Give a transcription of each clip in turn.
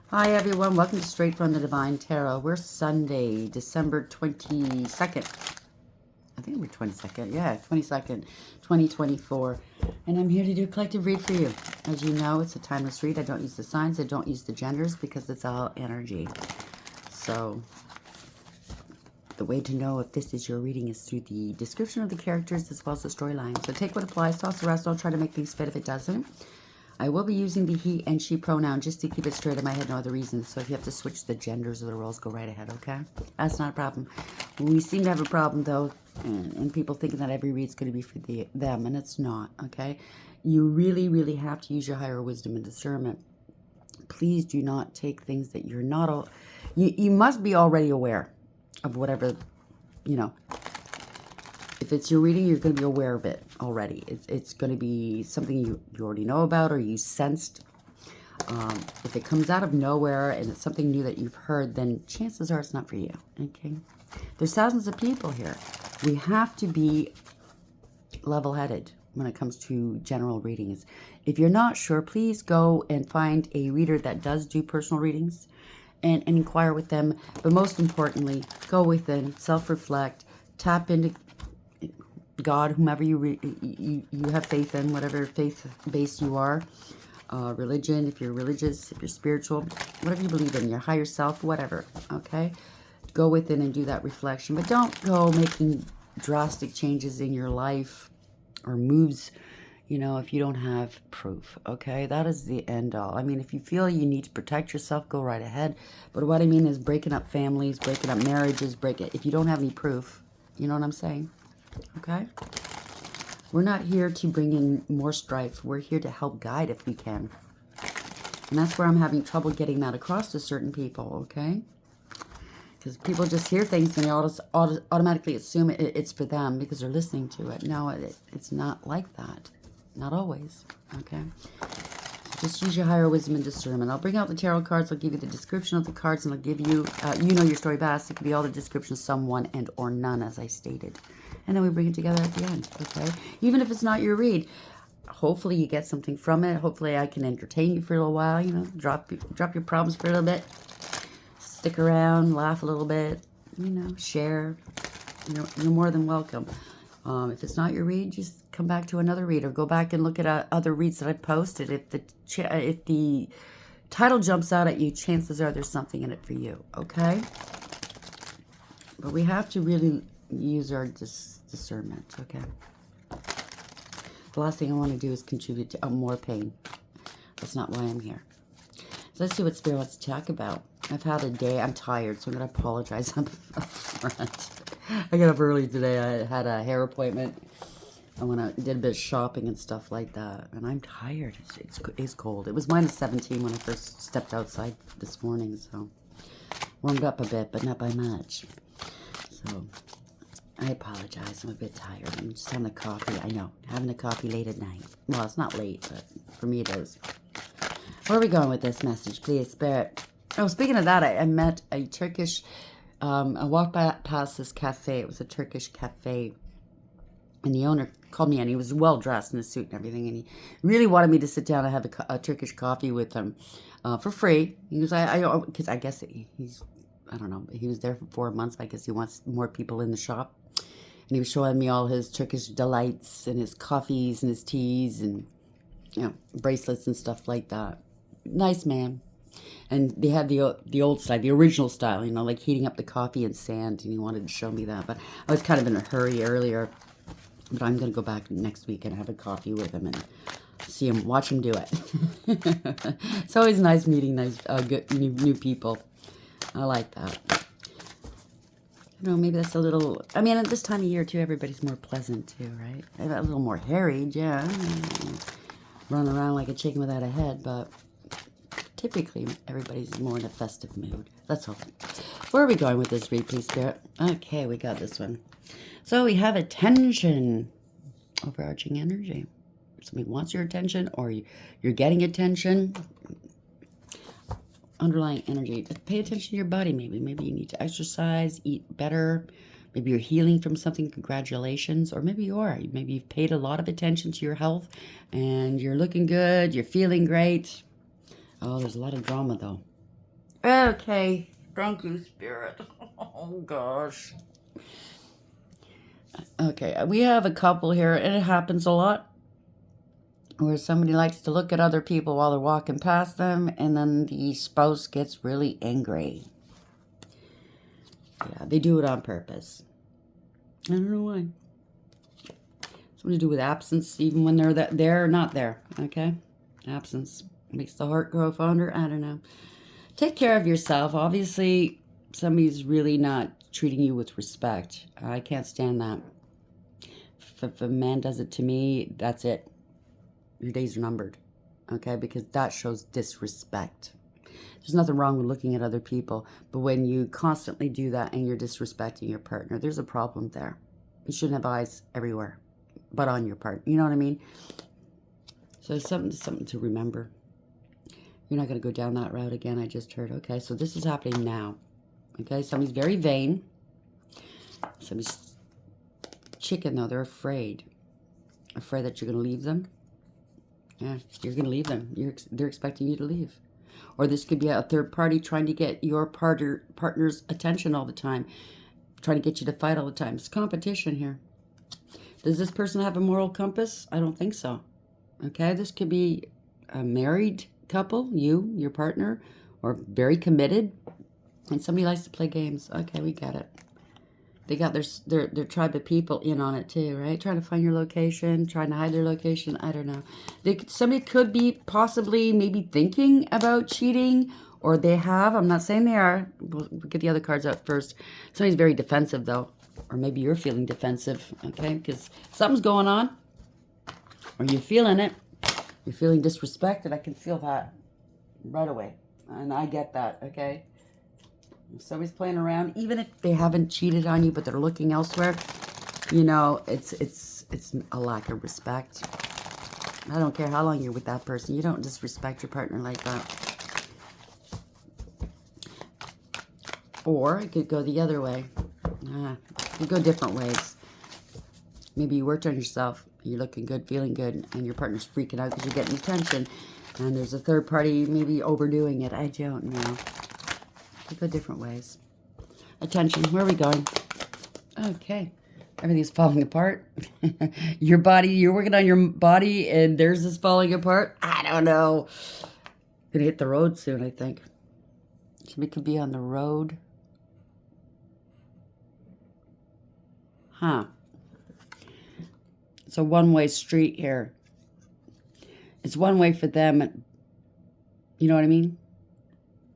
Hi everyone, welcome to Straight from the Divine Tarot. We're Sunday, December 22nd. I think we're 22nd. Yeah, 22nd, 2024. And I'm here to do a collective read for you. As you know, it's a timeless read. I don't use the signs, I don't use the genders because it's all energy. So the way to know if this is your reading is through the description of the characters as well as the storyline. So take what applies, toss the rest. Don't try to make things fit if it doesn't. I will be using the he and she pronoun just to keep it straight in my head, no other reason. So if you have to switch the genders of the roles, go right ahead, okay? That's not a problem. We seem to have a problem, though, and people thinking that every read's going to be for them, and it's not, okay? You really, really have to use your higher wisdom and discernment. Please do not take things that you're not... You must be already aware of whatever, you know... If it's your reading, you're going to be aware of it already. It's going to be something you already know about or you sensed. If it comes out of nowhere and it's something new that you've heard, then chances are it's not for you. Okay? There's thousands of people here. We have to be level-headed when it comes to general readings. If you're not sure, please go and find a reader that does do personal readings and inquire with them. But most importantly, go within, self-reflect, tap into God, whomever you have faith in, whatever faith-based you are, religion, if you're religious, if you're spiritual, whatever you believe in, your higher self, whatever, okay? Go within and do that reflection. But don't go making drastic changes in your life or moves, you know, if you don't have proof, okay? That is the end all. I mean, if you feel you need to protect yourself, go right ahead. But what I mean is breaking up families, breaking up marriages, if you don't have any proof, you know what I'm saying? Okay? We're not here to bring in more strife. We're here to help guide if we can. And that's where I'm having trouble getting that across to certain people, okay? Because people just hear things and they automatically assume it's for them because they're listening to it. No, it's not like that. Not always, okay? Just use your higher wisdom and discernment. I'll bring out the tarot cards. I'll give you the description of the cards, and I'll give you, you know your story best. It could be all the descriptions, some, one, and or none, as I stated. And then we bring it together at the end, okay? Even if it's not your read, hopefully you get something from it. Hopefully I can entertain you for a little while, you know, drop your problems for a little bit. Stick around, laugh a little bit, you know, share. You're more than welcome. If it's not your read, just come back to another read or go back and look at other reads that I posted. If the title jumps out at you, chances are there's something in it for you, okay? But we have to really use our discernment, okay? The last thing I want to do is contribute to more pain. That's not why I'm here. So let's see what Spirit wants to talk about. I've had a day. I'm tired, so I'm going to apologize up front. I got up early today. I had a hair appointment. I did a bit of shopping and stuff like that. And I'm tired. It's cold. It was minus 17 when I first stepped outside this morning. So warmed up a bit, but not by much. So I apologize. I'm a bit tired. I'm just having a coffee. I know. Having a coffee late at night. Well, it's not late, but for me it is. Where are we going with this message, please, Spirit? Oh, speaking of that, I met a Turkish... I walked past this cafe. It was a Turkish cafe. And the owner called me in. He was well-dressed in a suit and everything. And he really wanted me to sit down and have a Turkish coffee with him for free. He was, because I guess he's, I don't know, he was there for 4 months. I guess he wants more people in the shop. And he was showing me all his Turkish delights and his coffees and his teas and, you know, bracelets and stuff like that. Nice man. And they had the old style, the original style, you know, like heating up the coffee in sand, and he wanted to show me that. But I was kind of in a hurry earlier. But I'm going to go back next week and have a coffee with him and see him, watch him do it. It's always nice meeting good new people. I like that. You know, maybe that's a little, I mean, at this time of year, too, everybody's more pleasant, too, right? A little more harried, yeah. Run around like a chicken without a head, but typically everybody's more in a festive mood. That's all. Where are we going with this read, please, Spirit? Okay, we got this one. So we have attention, overarching energy. Somebody wants your attention or you're getting attention. Underlying energy. Pay attention to your body maybe. Maybe you need to exercise, eat better. Maybe you're healing from something. Congratulations. Or maybe you are. Maybe you've paid a lot of attention to your health and you're looking good. You're feeling great. Oh, there's a lot of drama though. Okay. Thank you, Spirit. Oh, gosh. Okay, we have a couple here, and it happens a lot, where somebody likes to look at other people while they're walking past them, and then the spouse gets really angry. Yeah, they do it on purpose. I don't know why. Something to do with absence, even when they're there or not there. Okay, absence makes the heart grow fonder. I don't know. Take care of yourself. Obviously, somebody's really not treating you with respect. I can't stand that. If a man does it to me, that's it. Your days are numbered. Okay, because that shows disrespect. There's nothing wrong with looking at other people, but when you constantly do that and you're disrespecting your partner, there's a problem there. You shouldn't have eyes everywhere, but on your partner. You know what I mean? So it's something to remember. You're not going to go down that route again, I just heard. Okay, so this is happening now. Okay, somebody's very vain. Somebody's chicken, though. They're afraid. Afraid that you're going to leave them. Yeah, you're going to leave them. They're expecting you to leave. Or this could be a third party trying to get your partner's attention all the time. Trying to get you to fight all the time. It's competition here. Does this person have a moral compass? I don't think so. Okay, this could be a married couple, you, your partner, or very committed. And somebody likes to play games. Okay, we get it. They got their tribe of people in on it too, right? Trying to find your location, trying to hide their location. I don't know. Somebody could be possibly maybe thinking about cheating, or they have. I'm not saying they are. We'll get the other cards out first. Somebody's very defensive though, or maybe you're feeling defensive, okay? Because something's going on, or you're feeling it. You're feeling disrespected. I can feel that right away, and I get that, okay? If somebody's playing around, even if they haven't cheated on you, but they're looking elsewhere, you know, it's a lack of respect. I don't care how long you're with that person. You don't disrespect your partner like that. Or it could go the other way. It could go different ways. Maybe you worked on yourself. You're looking good, feeling good, and your partner's freaking out because you're getting attention. And there's a third party maybe overdoing it. I don't know. Could go different ways. Attention, where are we going? Okay. Everything's falling apart. Your body, you're working on your body and theirs is falling apart. I don't know. Gonna hit the road soon, I think. Somebody could be on the road. Huh. It's a one-way street here. It's one way for them. You know what I mean?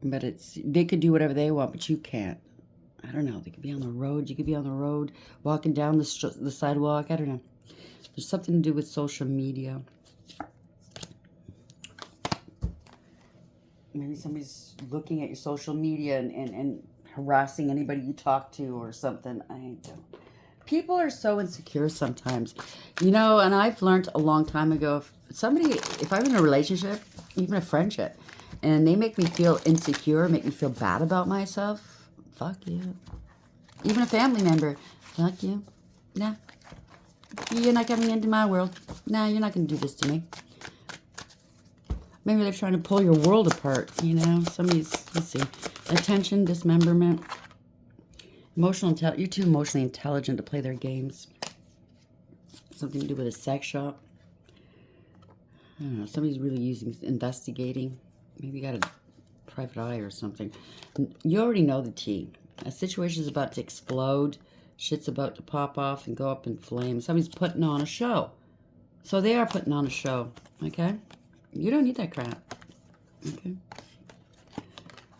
But they could do whatever they want, but you can't. I don't know. They could be on the road. You could be on the road, walking down the sidewalk. I don't know. There's something to do with social media. Maybe somebody's looking at your social media and harassing anybody you talk to or something. I don't. People are so insecure sometimes. You know, and I've learned a long time ago, if I'm in a relationship, even a friendship, and they make me feel insecure, make me feel bad about myself, fuck you. Even a family member, fuck you. Nah. You're not coming into my world. Nah, you're not going to do this to me. Maybe they're trying to pull your world apart, you know. Let's see. Attention, dismemberment. You're too emotionally intelligent to play their games. Something to do with a sex shop. I don't know. Somebody's really investigating. Maybe you got a private eye or something. You already know the tea. A situation is about to explode. Shit's about to pop off and go up in flames. Somebody's putting on a show. So they are putting on a show. Okay? You don't need that crap. Okay?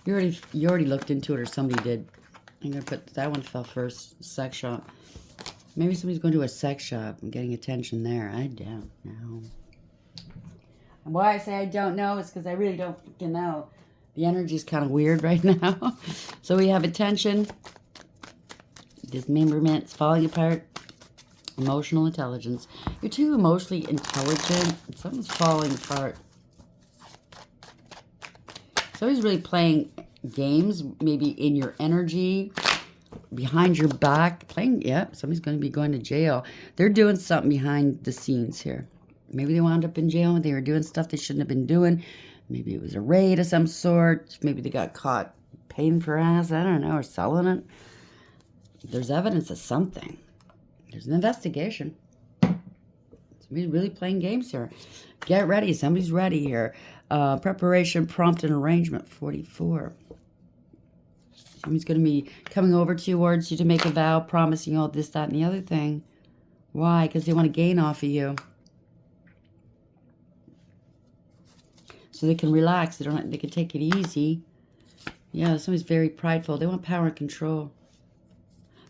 You already looked into it, or somebody did. I'm going to put that one fell first. Sex shop. Maybe somebody's going to a sex shop and getting attention there. I don't know. And why I say I don't know is because I really don't fucking know. The energy's kind of weird right now. So we have attention, dismemberment, it's falling apart, emotional intelligence. You're too emotionally intelligent. Something's falling apart. Somebody's really playing games, maybe in your energy, behind your back. Somebody's going to be going to jail. They're doing something behind the scenes here. Maybe they wound up in jail and they were doing stuff they shouldn't have been doing. Maybe it was a raid of some sort. Maybe they got caught paying for ass, I don't know, or selling it. There's evidence of something. There's an investigation. Somebody's really playing games here. Get ready. Somebody's ready here. Preparation, prompt, and arrangement, 44. Somebody's going to be coming over towards you to make a vow, promising all this, that, and the other thing. Why? Because they want to gain off of you. So they can relax. They can take it easy. Yeah, somebody's very prideful. They want power and control.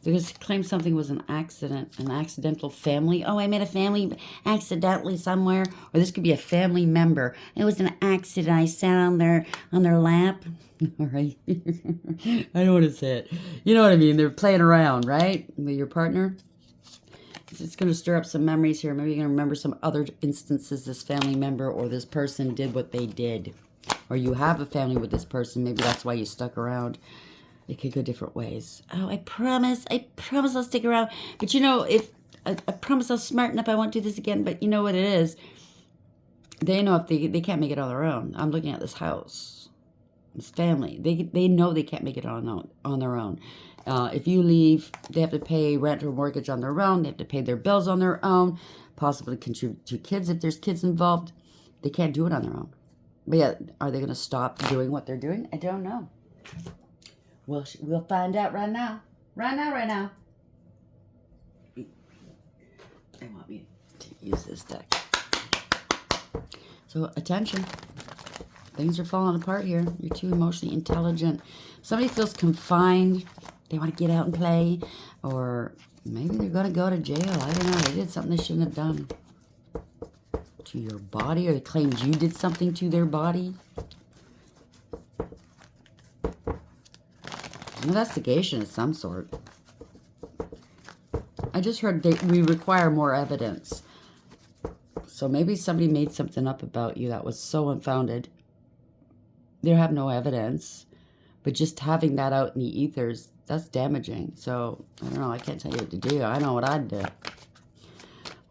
They're going to claim something was an accident, an accidental family. Oh, I met a family accidentally somewhere. Or this could be a family member. It was an accident. I sat on their lap. All right. I don't want to say it. You know what I mean. They're playing around, right? With your partner. It's going to stir up some memories here. Maybe you're going to remember some other instances this family member or this person did what they did. Or you have a family with this person. Maybe that's why you stuck around. It could go different ways. Oh, I promise I'll stick around. But you know, if I promise I'll smarten up, I won't do this again. But you know what it is? They know if they can't make it on their own. I'm looking at this house, this family. They know they can't make it on their own. If you leave, they have to pay rent or mortgage on their own. They have to pay their bills on their own. Possibly contribute to kids if there's kids involved. They can't do it on their own. But yeah, are they going to stop doing what they're doing? I don't know. Well, we'll find out right now. Right now. They want me to use this deck. So, attention. Things are falling apart here. You're too emotionally intelligent. Somebody feels confined. They want to get out and play. Or maybe they're going to go to jail. I don't know. They did something they shouldn't have done. To your body. Or they claimed you did something to their body. Investigation of some sort. I just heard we require more evidence. So maybe somebody made something up about you that was so unfounded. They have no evidence. But just having that out in the ethers, that's damaging. So, I don't know. I can't tell you what to do. I know what I'd do.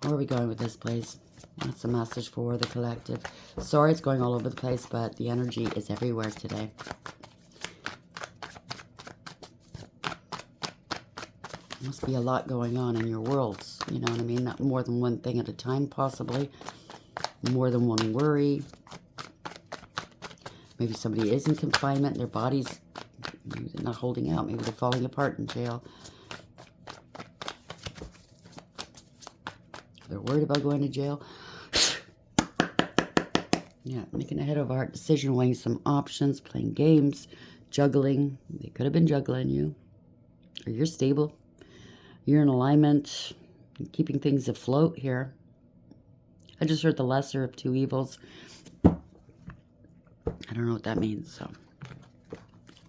Where are we going with this, please? That's a message for the collective. Sorry, it's going all over the place, but the energy is everywhere today. Must be a lot going on in your worlds, you know what I mean? Not more than one thing at a time, possibly. More than one worry. Maybe somebody is in confinement, their body's maybe they're not holding out, maybe they're falling apart in jail. They're worried about going to jail. Yeah, making a head over heart decision, weighing some options, playing games, juggling. They could have been juggling you. Or you're stable. You're in alignment, keeping things afloat here. I just heard the lesser of two evils. I don't know what that means, so.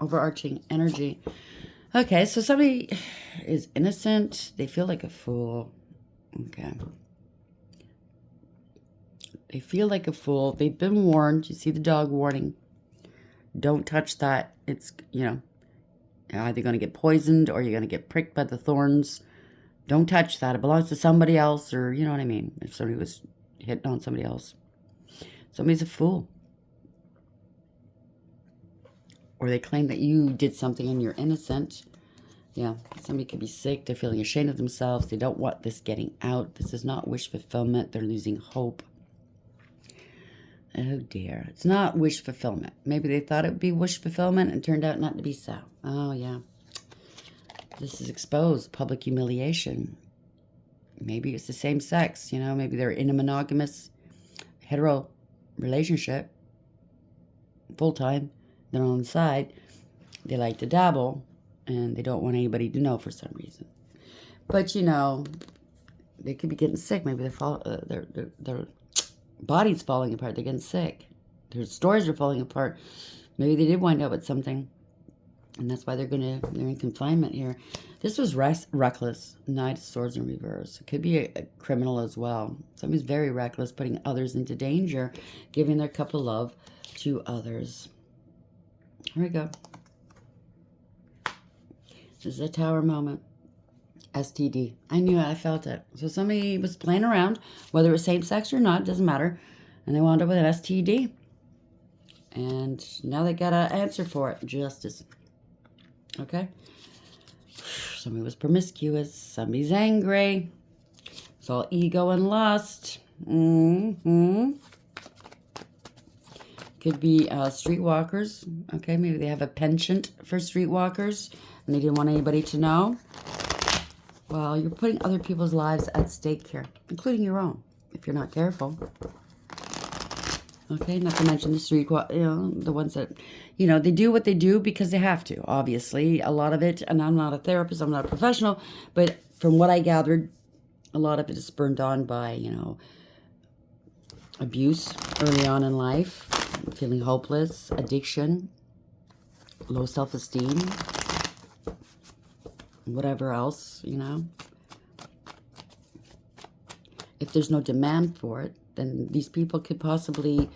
Overarching energy. Okay, so somebody is innocent. They feel like a fool. Okay. They feel like a fool. They've been warned. You see the dog warning. Don't touch that. It's, you know, you're either going to get poisoned or you're going to get pricked by the thorns. Don't touch that. It belongs to somebody else, or you know what I mean. If somebody was hitting on somebody else. Somebody's a fool. Or they claim that you did something and you're innocent. Yeah, somebody could be sick. They're feeling ashamed of themselves. They don't want this getting out. This is not wish fulfillment. They're losing hope. Oh dear. It's not wish fulfillment. Maybe they thought it would be wish fulfillment and turned out not to be so. Oh yeah. This is exposed. Public humiliation. Maybe it's the same sex. You know, maybe they're in a monogamous hetero relationship. Full-time. They're on the side. They like to dabble. And they don't want anybody to know for some reason. But, you know, they could be getting sick. Maybe their body's falling apart. They're getting sick. Their stores are falling apart. Maybe they did wind up with something. And that's why they're in confinement here. This was reckless. Knight of Swords in reverse. It could be a criminal as well. Somebody's very reckless, putting others into danger, giving their cup of love to others. Here we go. This is a tower moment. STD. I knew it. I felt it. So somebody was playing around, whether it was same sex or not, doesn't matter. And they wound up with an STD. And now they got to answer for it. Justice. Okay? Somebody was promiscuous. Somebody's angry. It's all ego and lust. Could be streetwalkers. Okay, maybe they have a penchant for streetwalkers and they didn't want anybody to know. Well, you're putting other people's lives at stake here, including your own, if you're not careful. Okay, not to mention the the ones that, they do what they do because they have to, obviously. A lot of it, and I'm not a therapist, I'm not a professional, but from what I gathered, a lot of it is spurned on by, abuse early on in life, feeling hopeless, addiction, low self-esteem, whatever else, If there's no demand for it, then these people could possibly,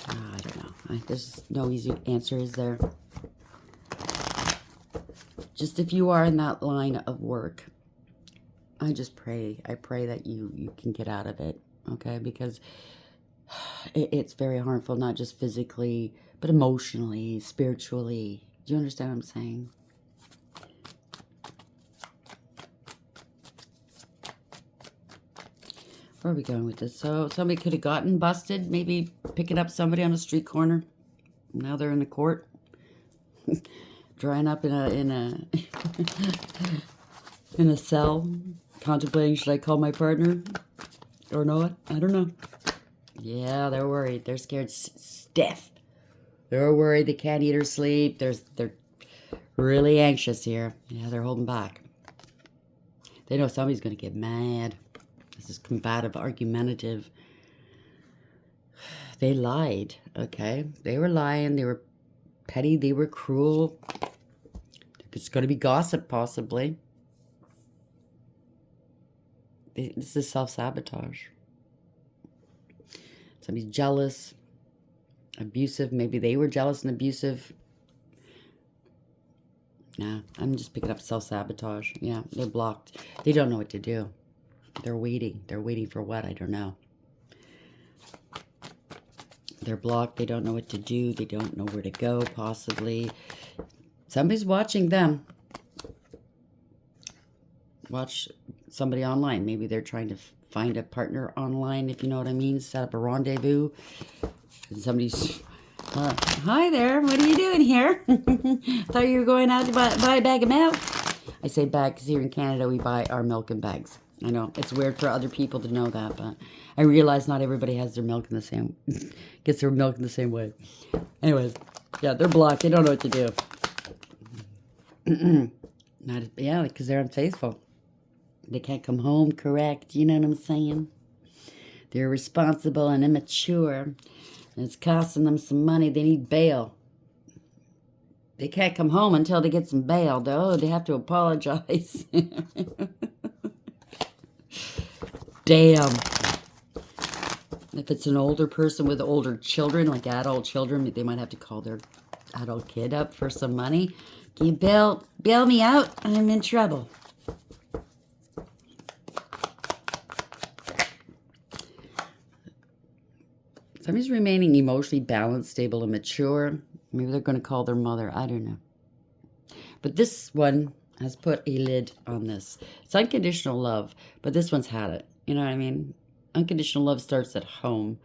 I don't know. There's no easy answer, is there? Just if you are in that line of work, I pray that you can get out of it, okay? Because it's very harmful, not just physically, but emotionally, spiritually. Do you understand what I'm saying? Where are we going with this? So somebody could have gotten busted, maybe picking up somebody on a street corner. Now they're in the court, drying up in a in a cell, contemplating, should I call my partner or not? I don't know. Yeah, they're worried. They're scared stiff. They're worried. They can't eat or sleep. They're really anxious here. Yeah, they're holding back. They know somebody's going to get mad. This is combative, argumentative. They lied, okay? They were lying. They were petty. They were cruel. It's going to be gossip, possibly. This is self-sabotage. Somebody's jealous, abusive. Maybe they were jealous and abusive. Nah, I'm just picking up self-sabotage. Yeah, they're blocked. They don't know what to do. They're waiting. They're waiting for what? I don't know. They're blocked. They don't know what to do. They don't know where to go, possibly. Somebody's watching them. Watch somebody online. Maybe they're trying to find a partner online, if you know what I mean. Set up a rendezvous. And somebody's... hi there. What are you doing here? Thought you were going out to buy a bag of milk. I say bag because here in Canada we buy our milk in bags. I know, it's weird for other people to know that, but I realize not everybody has their milk in the same, gets their milk in the same way. Anyways, yeah, they're blocked. They don't know what to do. Yeah, because they're unfaithful. They can't come home correct. You know what I'm saying? They're irresponsible and immature. And it's costing them some money. They need bail. They can't come home until they get some bail, though. They have to apologize. Damn. If it's an older person with older children, like adult children, they might have to call their adult kid up for some money. Can you bail me out? I'm in trouble. Somebody's remaining emotionally balanced, stable, and mature. Maybe they're going to call their mother. I don't know. But this one has put a lid on this. It's unconditional love, but this one's had it. You know what I mean? Unconditional love starts at home.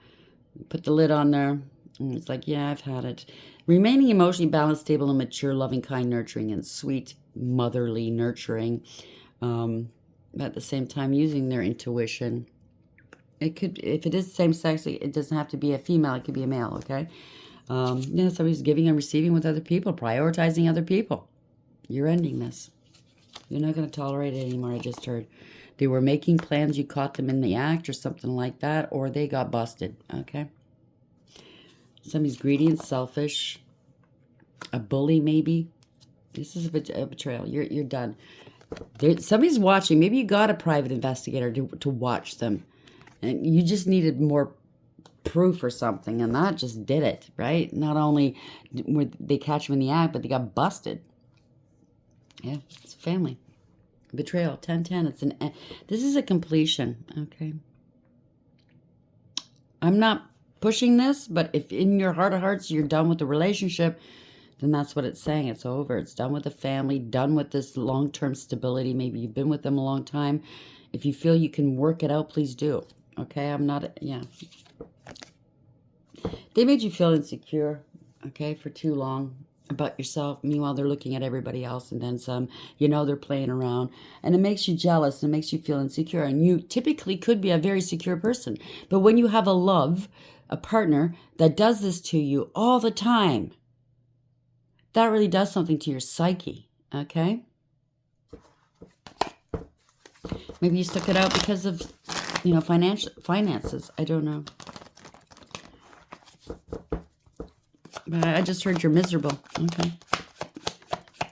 Put the lid on there, and it's like, yeah, I've had it. Remaining emotionally balanced, stable, and mature, loving, kind, nurturing, and sweet, motherly nurturing. At the same time, using their intuition. It could, if it is same sex, it doesn't have to be a female. It could be a male, okay? Yeah, somebody's giving and receiving with other people, prioritizing other people. You're ending this. You're not going to tolerate it anymore, I just heard. They were making plans, you caught them in the act or something like that, or they got busted, okay? Somebody's greedy and selfish. A bully, maybe. This is a betrayal. You're done. Somebody's watching. Maybe you got a private investigator to watch them. And you just needed more proof or something, and that just did it, right? Not only were they catch them in the act, but they got busted. Yeah, it's a family. Betrayal, 10-10. This is a completion, okay? I'm not pushing this, but if in your heart of hearts you're done with the relationship, then that's what it's saying. It's over. It's done with the family, done with this long-term stability. Maybe you've been with them a long time. If you feel you can work it out, please do. Okay, I'm not, yeah. They made you feel insecure, okay, for too long about yourself. Meanwhile, they're looking at everybody else and then some. You know they're playing around. And it makes you jealous. And it makes you feel insecure. And you typically could be a very secure person. But when you have a partner that does this to you all the time, that really does something to your psyche, okay? Maybe you stuck it out because of, you know, finances. I don't know. But I just heard you're miserable. Okay.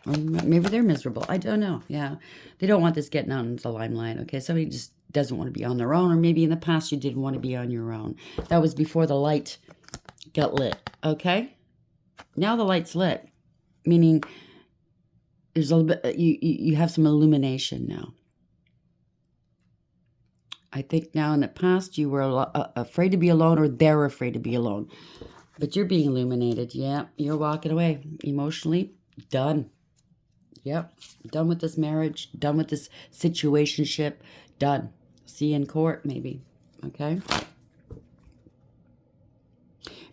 Or maybe they're miserable. I don't know. Yeah. They don't want this getting out into the limelight. Okay. Somebody just doesn't want to be on their own. Or maybe in the past you didn't want to be on your own. That was before the light got lit. Okay. Now the light's lit. Meaning there's a little bit, you have some illumination now. I think now in the past you were afraid to be alone, or they're afraid to be alone. But you're being illuminated. Yeah, you're walking away. Emotionally, done. Yep, done with this marriage, done with this situationship, done. See you in court, maybe. Okay?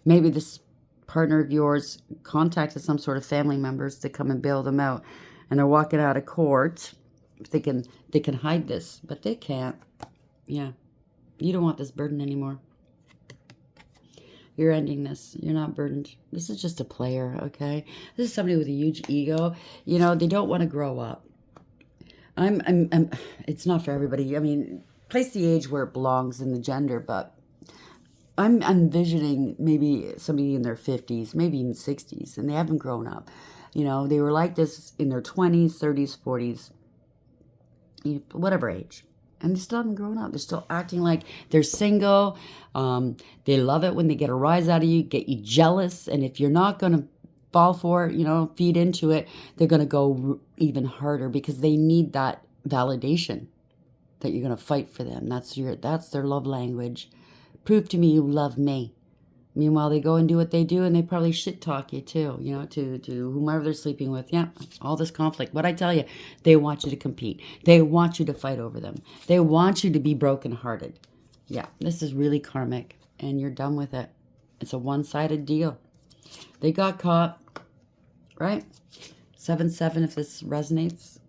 Maybe this partner of yours contacted some sort of family members to come and bail them out. And they're walking out of court thinking they can hide this, but they can't. Yeah. You don't want this burden anymore. You're ending this. You're not burdened. This is just a player, okay? This is somebody with a huge ego. You know, they don't want to grow up. It's not for everybody. I mean, place the age where it belongs in the gender, but I'm envisioning maybe somebody in their 50s, maybe even 60s, and they haven't grown up. You know, they were like this in their 20s, 30s, 40s, whatever age. And they still haven't grown up. They're still acting like they're single. They love it when they get a rise out of you, get you jealous. And if you're not going to fall for it, you know, feed into it, they're going to go even harder because they need that validation that you're going to fight for them. That's their love language. Prove to me you love me. Meanwhile, they go and do what they do, and they probably shit talk you too, you know, to whomever they're sleeping with. Yeah, all this conflict. But I tell you, they want you to compete. They want you to fight over them. They want you to be brokenhearted. Yeah, this is really karmic, and you're done with it. It's a one-sided deal. They got caught, right? 7-7, if this resonates.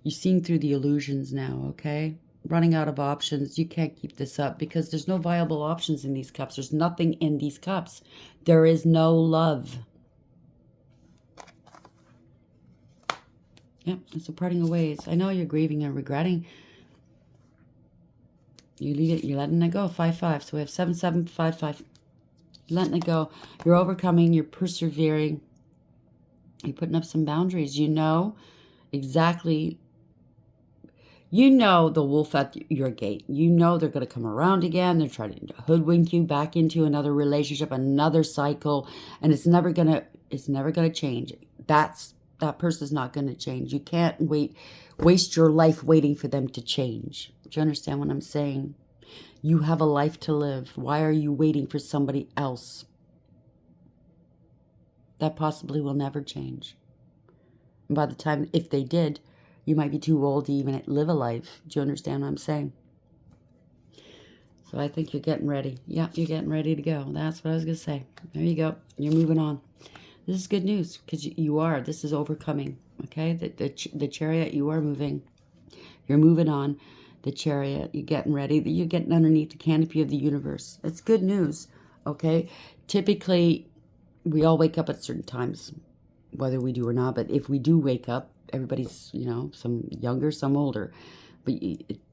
You're seeing through the illusions now, okay? Running out of options. You can't keep this up because there's no viable options in these cups. There's nothing in these cups. There is no love. Yep, it's a parting of ways. I know you're grieving and regretting. You leave it. You're letting it go. 5-5. So we have 7-7, 5-5. Letting it go. You're overcoming. You're persevering. You're putting up some boundaries. You know exactly. You know the wolf at your gate. You know they're going to come around again. They're trying to hoodwink you back into another relationship, another cycle, and it's never going to change. That person's not going to change. You can't waste your life waiting for them to change. Do you understand what I'm saying? You have a life to live. Why are you waiting for somebody else? That possibly will never change. And by the time, if they did, you might be too old to even live a life. Do you understand what I'm saying? So I think you're getting ready. Yeah, you're getting ready to go. That's what I was going to say. There you go. You're moving on. This is good news because you are. This is overcoming. Okay? The chariot, you are moving. You're moving on. The chariot, you're getting ready. You're getting underneath the canopy of the universe. It's good news. Okay? Typically, we all wake up at certain times, whether we do or not. But if we do wake up, everybody's, you know, some younger, some older. But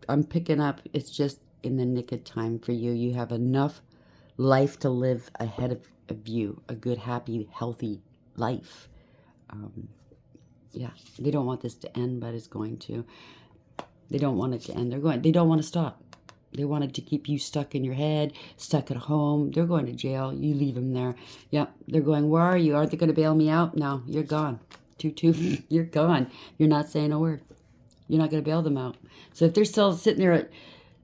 I'm picking up, it's just in the nick of time for you. You have enough life to live ahead of you. A good, happy, healthy life. Yeah, they don't want this to end, but it's going to. They don't want it to end. They don't want to stop. They wanted to keep you stuck in your head, stuck at home. They're going to jail. You leave them there. Yeah, they're going, where are you? Aren't they going to bail me out? No, you're gone. 2-2, you're gone. You're not saying a word. You're not going to bail them out. So if they're still sitting there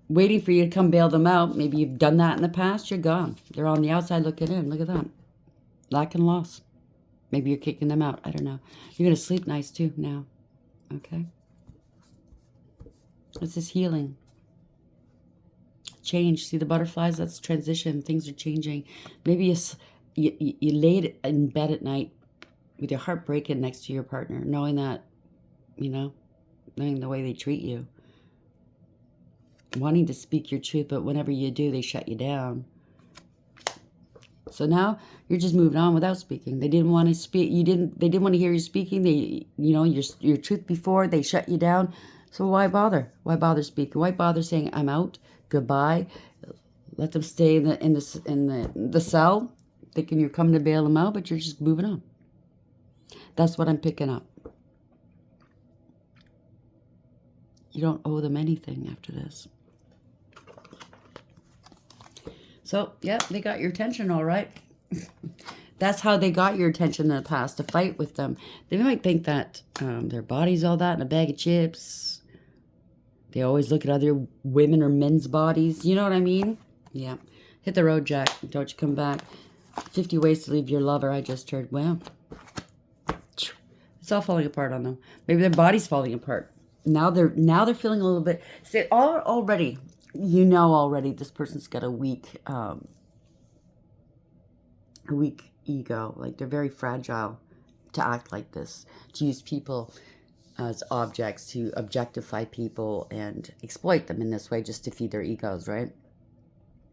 waiting for you to come bail them out. Maybe you've done that in the past. You're gone. They're on the outside looking in. Look at that. Lack and loss. Maybe you're kicking them out. I don't know. You're going to sleep nice too now. Okay? This is healing. Change. See the butterflies? That's transition. Things are changing. Maybe you laid in bed at night with your heart breaking next to your partner, knowing that, knowing the way they treat you. Wanting to speak your truth, but whenever you do, they shut you down. So now you're just moving on without speaking. They didn't want to speak. They didn't want to hear you speaking. They, your truth before, they shut you down. So why bother? Why bother speaking? Why bother saying I'm out? Goodbye. Let them stay in the cell, thinking you're coming to bail them out, but you're just moving on. That's what I'm picking up. You don't owe them anything after this. So, yeah, they got your attention all right. That's how they got your attention in the past, to fight with them. They might think that their body's all that in a bag of chips. They always look at other women or men's bodies. You know what I mean? Yeah. Hit the road, Jack. Don't you come back. 50 ways to leave your lover, I just heard. Wow. It's all falling apart on them. Maybe their body's falling apart. Now they're feeling a little bit... See, already... already this person's got a weak ego. Like, they're very fragile to act like this, to use people as objects, to objectify people and exploit them in this way just to feed their egos, right?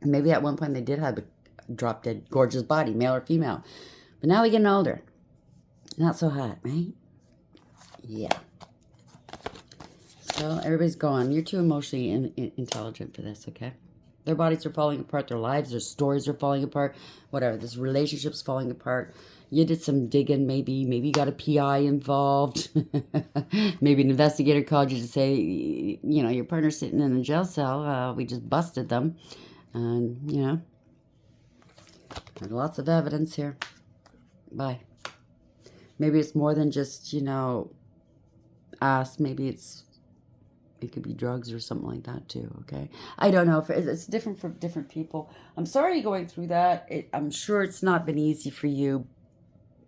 And maybe at one point they did have a drop-dead gorgeous body, male or female, but now they're getting older. Not so hot, right? Yeah. So everybody's gone. You're too emotionally intelligent for this, okay? Their bodies are falling apart. Their lives, their stories are falling apart. Whatever. This relationship's falling apart. You did some digging, maybe. Maybe you got a PI involved. Maybe an investigator called you to say, your partner's sitting in a jail cell. We just busted them. And, there's lots of evidence here. Bye. Maybe it's more than just, us. Maybe it could be drugs or something like that too, okay? I don't know. It's different for different people. I'm sorry you're going through that. I'm sure it's not been easy for you.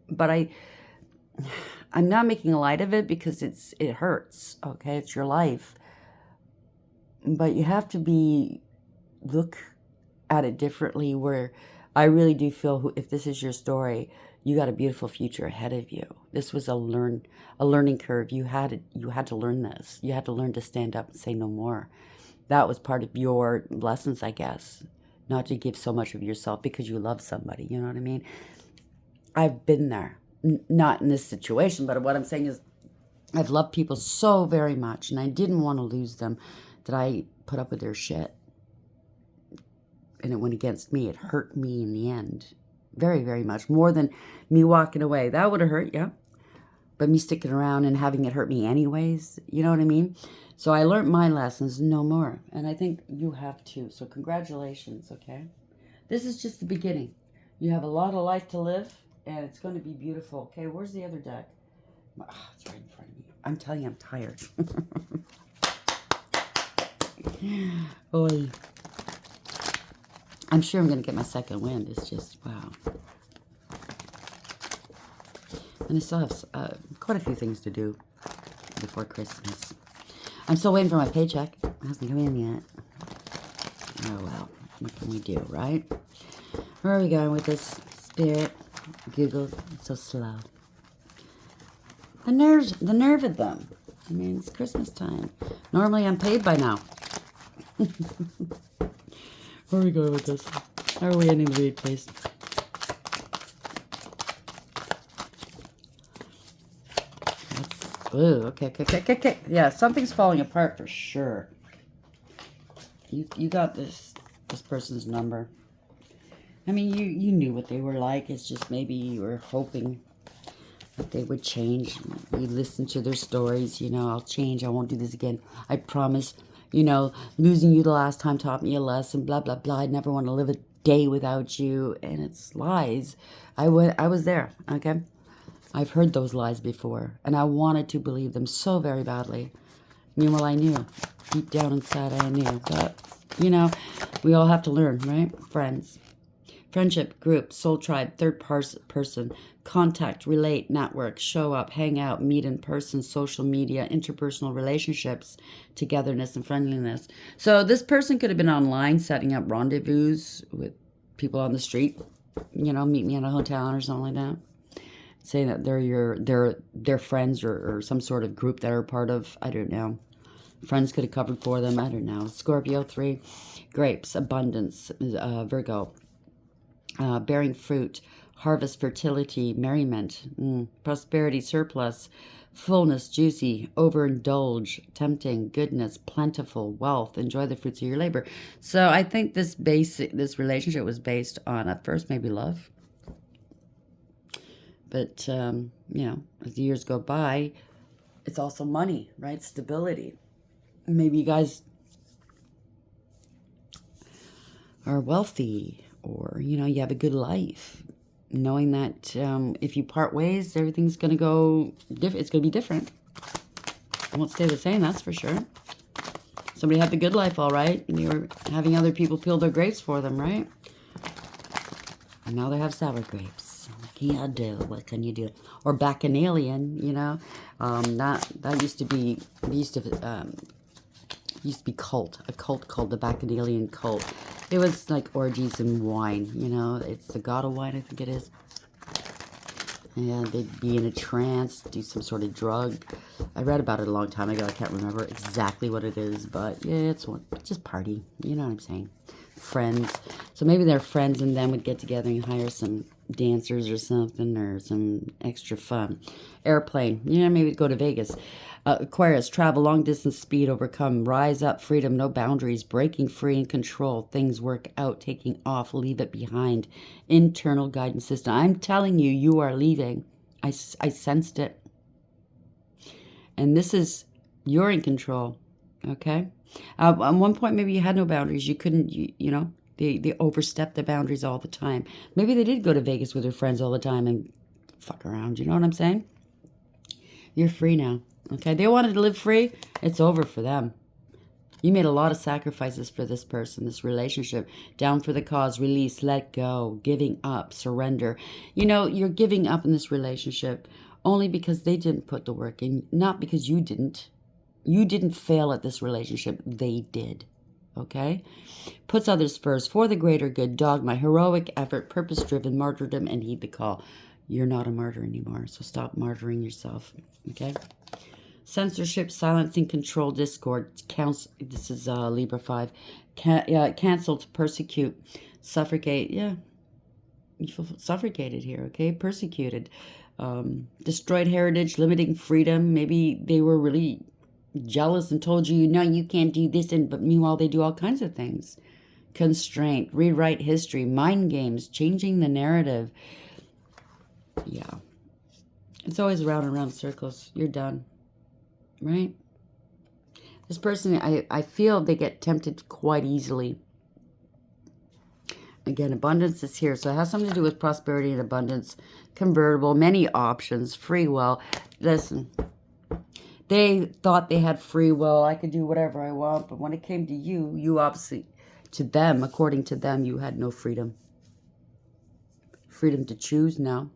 But I'm not making light of it because it hurts, okay? It's your life. But you have to look at it differently, where I really do feel if this is your story, you got a beautiful future ahead of you. This was a learning curve. You had to learn this. You had to learn to stand up and say no more. That was part of your lessons, I guess. Not to give so much of yourself because you love somebody. You know what I mean? I've been there. Not in this situation, but what I'm saying is I've loved people so very much, and I didn't want to lose them, that I put up with their shit. And it went against me. It hurt me in the end. Very, very much. More than me walking away. That would have hurt, yeah. But me sticking around and having it hurt me anyways. You know what I mean? So I learned my lessons, no more. And I think you have too. So congratulations, okay? This is just the beginning. You have a lot of life to live, and it's going to be beautiful. Okay, where's the other deck? Oh, it's right in front of me. I'm telling you, I'm tired. Oy. I'm sure I'm going to get my second wind. It's just, wow. And I still have quite a few things to do before Christmas. I'm still waiting for my paycheck. It hasn't come in yet. Oh, well. What can we do, right? Where are we going with this spirit? Google. It's so slow. The nerve of them. I mean, it's Christmas time. Normally, I'm paid by now. Where are we going with this? How are we ending the read, please? Ooh, okay. Yeah, something's falling apart for sure. You got this person's number. I mean, you knew what they were like. It's just maybe you were hoping that they would change. You listened to their stories. I'll change. I won't do this again. I promise. Losing you the last time taught me a lesson, blah, blah, blah. I never want to live a day without you. And it's lies. I was there, okay? I've heard those lies before, and I wanted to believe them so very badly. Meanwhile, I knew. Deep down inside, I knew. But You know, we all have to learn, right? Friends. Friendship, group, soul tribe, third person, contact, relate, network, show up, hang out, meet in person, social media, interpersonal relationships, togetherness, and friendliness. So this person could have been online setting up rendezvous with people on the street. You know, meet me in a hotel or something like that. Saying that they're friends or some sort of group that are part of, I don't know. Friends could have covered for them, I don't know. Scorpio 3, grapes, abundance, Virgo. Bearing fruit, harvest, fertility, merriment, prosperity, surplus, fullness, juicy, overindulge, tempting, goodness, plentiful, wealth, enjoy the fruits of your labor. So I think this relationship was based on, at first, maybe love. But, you know, as the years go by, it's also money, right? Stability. Maybe you guys are wealthy, or, you know, you have a good life, knowing that if you part ways, everything's going to go different. It's going to be different. It won't stay the same, that's for sure. Somebody had the good life, all right, and they were having other people peel their grapes for them, right? And now they have sour grapes. What can you do? What can you do? Or bacchanalian, you know. That used to be, used to be a cult called the Bacchanalian cult. It was like orgies and wine, you know. It's the god of wine, I think it is. And they'd be in a trance, do some sort of drug. I read about it a long time ago. I can't remember exactly what it is, but yeah, it's just party. You know what I'm saying? Friends. So maybe their friends and them would get together and hire some dancers or something, or some extra fun. Airplane. Yeah, maybe go to Vegas. Aquarius, travel, long distance, speed, overcome, rise up, freedom, no boundaries, breaking free and control, things work out, taking off, leave it behind, internal guidance system. I'm telling you, you are leaving. I sensed it. And this is, you're in control, okay? At one point, maybe you had no boundaries. You couldn't, you know, they overstepped the boundaries all the time. Maybe they did go to Vegas with their friends all the time and fuck around, you know what I'm saying? You're free now. Okay, they wanted to live free. It's over for them. You made a lot of sacrifices for this person, this relationship. Down for the cause, release, let go, giving up, surrender. You know, you're giving up in this relationship only because they didn't put the work in, not because you didn't. You didn't fail at this relationship. They did. Okay? Puts others first for the greater good. Dogma, heroic effort, purpose-driven, martyrdom, and heed the call. You're not a martyr anymore, so stop martyring yourself. Okay? Censorship, silencing, control, discord. This is Libra 5. Cancel, to persecute, suffocate. Yeah, you feel suffocated here, okay? Persecuted. Destroyed heritage, limiting freedom. Maybe they were really jealous and told you, no, you can't do this, but meanwhile they do all kinds of things. Constraint, rewrite history, mind games, changing the narrative. Yeah. It's always round and round circles. You're done. Right? This person, I feel they get tempted quite easily. Again, abundance is here. So it has something to do with prosperity and abundance. Convertible, many options, free will. Listen, they thought they had free will. I could do whatever I want. But when it came to you, you obviously, to them, according to them, you had no freedom. Freedom to choose? No.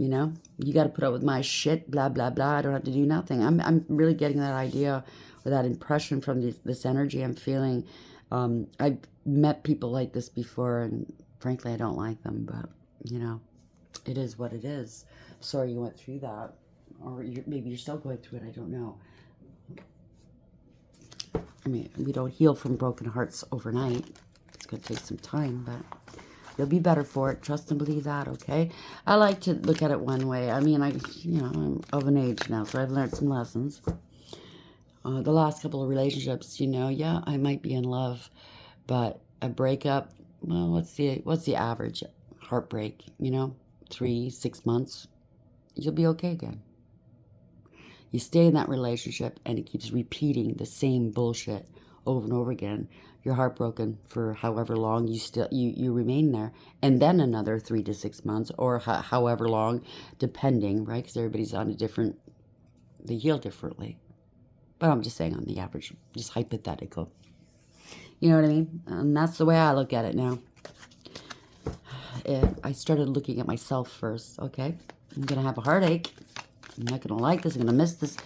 You know, you got to put up with my shit, blah, blah, blah. I don't have to do nothing. I'm really getting that idea or that impression from this energy I'm feeling. I've met people like this before, and frankly, I don't like them. But, you know, it is what it is. Sorry you went through that. Or maybe you're still going through it. I don't know. I mean, we don't heal from broken hearts overnight. It's going to take some time, but you'll be better for it. Trust and believe that, okay? I like to look at it one way. I mean, I'm of an age now, so I've learned some lessons. The last couple of relationships, you know, yeah, I might be in love, but a breakup, well, what's the average heartbreak, you know? 3-6 months. You'll be okay again. You stay in that relationship, and it keeps repeating the same bullshit over and over again. You're heartbroken for however long you remain there, and then another 3 to 6 months, or however long, depending, right? Because everybody's on a different, they heal differently. But I'm just saying on the average, just hypothetical. You know what I mean? And that's the way I look at it now. I started looking at myself first, okay? I'm going to have a heartache. I'm not going to like this. I'm going to miss this,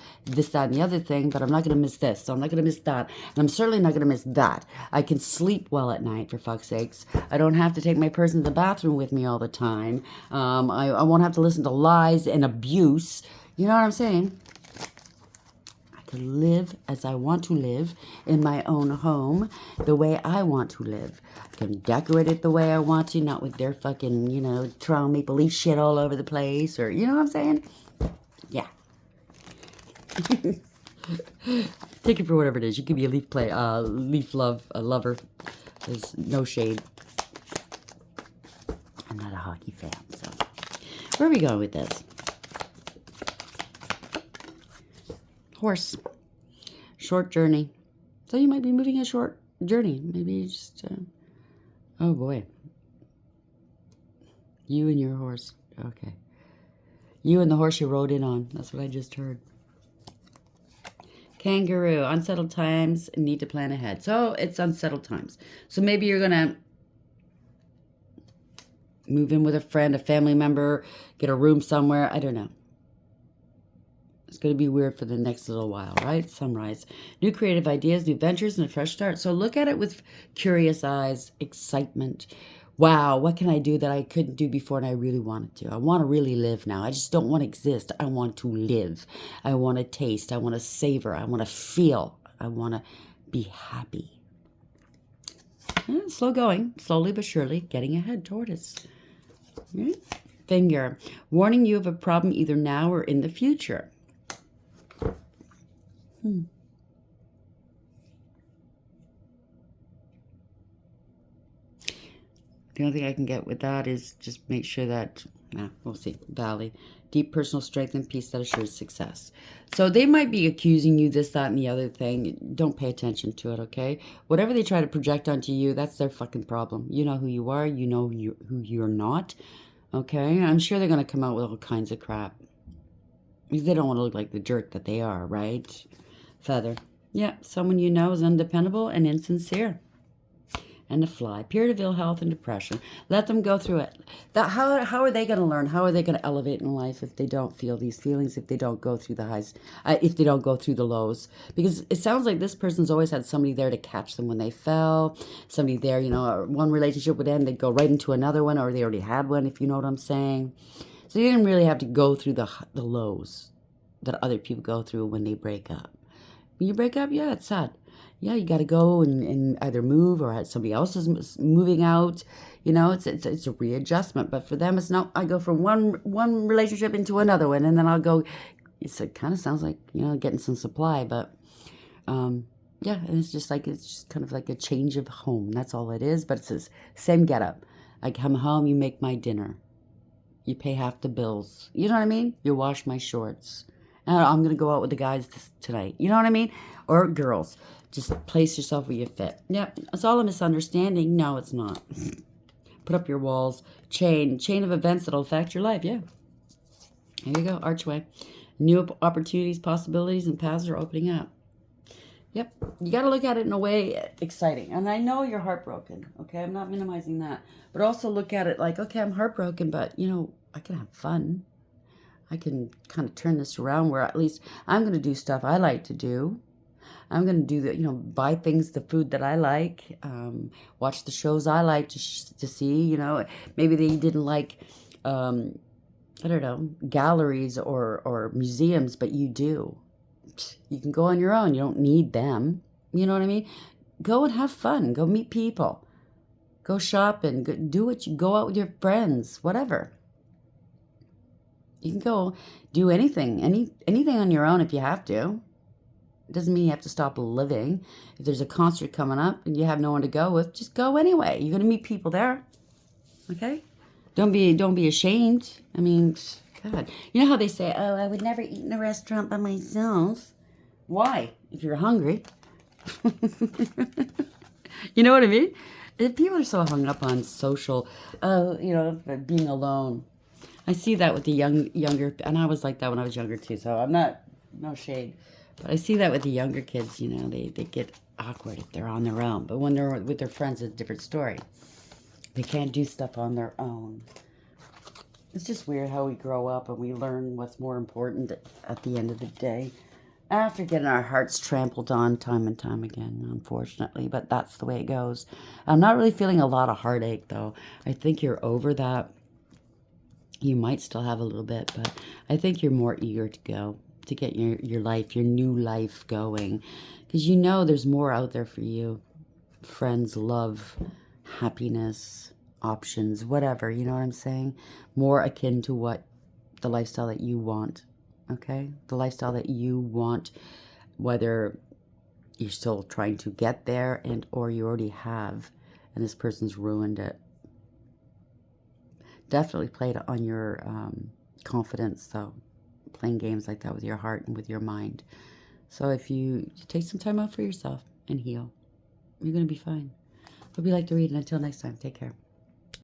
that, and the other thing, but I'm not going to miss this. So I'm not going to miss that. And I'm certainly not going to miss that. I can sleep well at night, for fuck's sakes. I don't have to take my person to the bathroom with me all the time. I won't have to listen to lies and abuse. You know what I'm saying? I can live as I want to live in my own home, the way I want to live. I can decorate it the way I want to, not with their fucking, you know, Toronto Maple Leaf shit all over the place, or, you know what I'm saying? Yeah. Take it for whatever it is. You could be a leaf lover. There's no shade. I'm not a hockey fan, so. Where are we going with this? Horse. Short journey. So you might be moving a short journey. Maybe just, oh boy. You and your horse. Okay. You and the horse you rode in on. That's what I just heard. Kangaroo. Unsettled times. Need to plan ahead. So it's unsettled times. So maybe you're going to move in with a friend, a family member, get a room somewhere. I don't know. It's going to be weird for the next little while, right? Sunrise. New creative ideas, new ventures, and a fresh start. So look at it with curious eyes, excitement. Wow, what can I do that I couldn't do before and I really wanted to? I want to really live now. I just don't want to exist. I want to live. I want to taste. I want to savor. I want to feel. I want to be happy. Slow going, slowly but surely, getting ahead toward us. Right? Finger. Warning you of a problem either now or in the future. The only thing I can get with that is just make sure that, we'll see, Valley. Deep personal strength and peace that assures success. So they might be accusing you this, that, and the other thing. Don't pay attention to it, okay? Whatever they try to project onto you, that's their fucking problem. You know who you are. You know who you're not, okay? I'm sure they're going to come out with all kinds of crap. Because they don't want to look like the jerk that they are, right? Feather. Yeah, someone you know is undependable and insincere. And a fly. Period of ill health and depression. Let them go through it. How are they going to learn? How are they going to elevate in life if they don't feel these feelings, if they don't go through the highs, if they don't go through the lows? Because it sounds like this person's always had somebody there to catch them when they fell. Somebody there, you know, one relationship would end, they'd go right into another one, or they already had one, if you know what I'm saying. So you didn't really have to go through the lows that other people go through when they break up. When you break up, yeah, it's sad. Yeah, you got to go and either move or somebody else is moving out. You know, it's a readjustment. But for them, it's not. I go from one relationship into another one, and then I'll go. It kind of sounds like, you know, getting some supply, but yeah, and it's just kind of like a change of home. That's all it is. But it's the same getup. I come home, you make my dinner, you pay half the bills. You know what I mean? You wash my shorts. And I'm gonna go out with the guys tonight. You know what I mean? Or girls. Just place yourself where you fit. Yep, it's all a misunderstanding. No, it's not. Put up your walls. Chain of events that'll affect your life. Yeah. There you go. Archway. New opportunities, possibilities, and paths are opening up. Yep. You got to look at it in a way exciting. And I know you're heartbroken. Okay, I'm not minimizing that. But also look at it like, okay, I'm heartbroken, but, you know, I can have fun. I can kind of turn this around where at least I'm going to do stuff I like to do. I'm going to do the, you know, buy things, the food that I like, watch the shows I like to see, you know. Maybe they didn't like, I don't know, galleries or museums, but you do. You can go on your own. You don't need them. You know what I mean? Go and have fun. Go meet people. Go shopping. Go out with your friends, whatever. You can go do anything on your own if you have to. It doesn't mean you have to stop living. If there's a concert coming up and you have no one to go with, just go anyway. You're going to meet people there. Okay? Don't be ashamed. I mean, God. You know how they say, oh, I would never eat in a restaurant by myself. Why? If you're hungry. You know what I mean? People are so hung up on social, you know, being alone. I see that with the younger, and I was like that when I was younger too, so I'm not, no shade. But I see that with the younger kids, you know, they get awkward if they're on their own. But when they're with their friends, it's a different story. They can't do stuff on their own. It's just weird how we grow up and we learn what's more important at the end of the day. After getting our hearts trampled on time and time again, unfortunately. But that's the way it goes. I'm not really feeling a lot of heartache, though. I think you're over that. You might still have a little bit, but I think you're more eager to go, to get your life, your new life going. Because you know there's more out there for you. Friends, love, happiness, options, whatever, you know what I'm saying? More akin to what the lifestyle that you want, okay? The lifestyle that you want, whether you're still trying to get there and or you already have, and this person's ruined it. Definitely played on your confidence, though, playing games like that with your heart and with your mind. So if you take some time out for yourself and heal, you're going to be fine. Hope you like to read, and until next time, take care.